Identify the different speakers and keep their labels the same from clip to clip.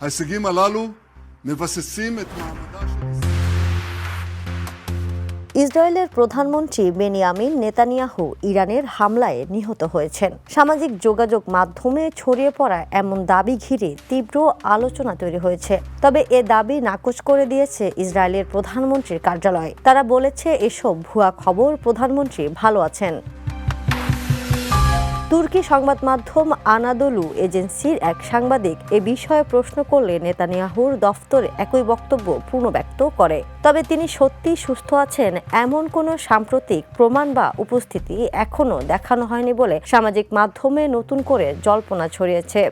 Speaker 1: ההישגים הללו מבססים את מעמדה של
Speaker 2: ইসরায়েলের প্রধানমন্ত্রী Benjamin Netanyahu ইরানের হামলায় নিহত হয়েছেন। সামাজিক যোগাযোগ মাধ্যমে ছড়িয়ে পড়া এমন দাবি ঘিরে তীব্র আলোচনা তৈরি হয়েছে। তবে এ দাবি নাকচ করে দিয়েছে ইসরায়েলের প্রধানমন্ত্রীর কার্যালয়। তারা বলেছে এসব ভুয়া খবর, প্রধানমন্ত্রী ভালো আছেন। তুর্কি সংবাদ মাধ্যম আনাদোলু এজেন্সির এক সাংবাদিক এ বিষয়ে প্রশ্ন করলে নেতানিয়াহুর দফতর একই বক্তব্য পুনর্ব্যক্ত করে। তবে তিনি সত্যি সুস্থ আছেন এমন কোনো সাম্প্রতিক প্রমাণ বা উপস্থিতি এখনও দেখানো হয়নি বলে সামাজিক মাধ্যমে নতুন করে জল্পনা ছড়িয়েছে।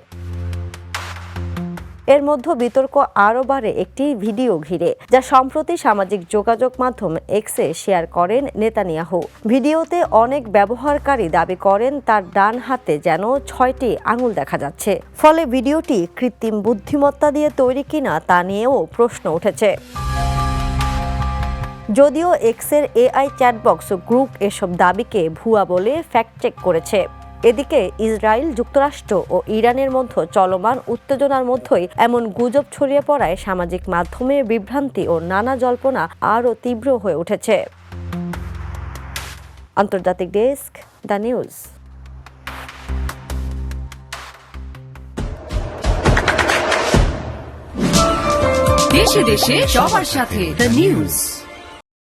Speaker 2: এর মধ্যে বিতর্ক আরও বাড়ে একটি ভিডিও ঘিরে, যা সম্প্রতি সামাজিক যোগাযোগ মাধ্যম এক্সে শেয়ার করেন নেতানিয়াহু। ভিডিওতে অনেক ব্যবহারকারী দাবি করেন তার ডান হাতে যেন 6টি আঙুল দেখা যাচ্ছে। ফলে ভিডিওটি কৃত্রিম বুদ্ধিমত্তা দিয়ে তৈরি কিনা তা নিয়েও প্রশ্ন উঠেছে। যদিও এক্সের এআই চ্যাটবক্স গ্রুপ এসব দাবিকে ভুয়া বলে ফ্যাক্ট চেক করেছে। এদিকে ইসরায়েল, যুক্তরাষ্ট্র ও ইরানের মধ্যে চলমান উত্তেজনার মধ্যেই এমন গুজব ছড়িয়ে পড়ায় সামাজিক মাধ্যমে বিভ্রান্তি ও নানা জল্পনা আরও তীব্র হয়ে উঠেছে। আন্তর্জাতিক ডেস্ক, দ্য নিউজ।
Speaker 3: দেশে দেশে সবার সাথে দ্য নিউজ।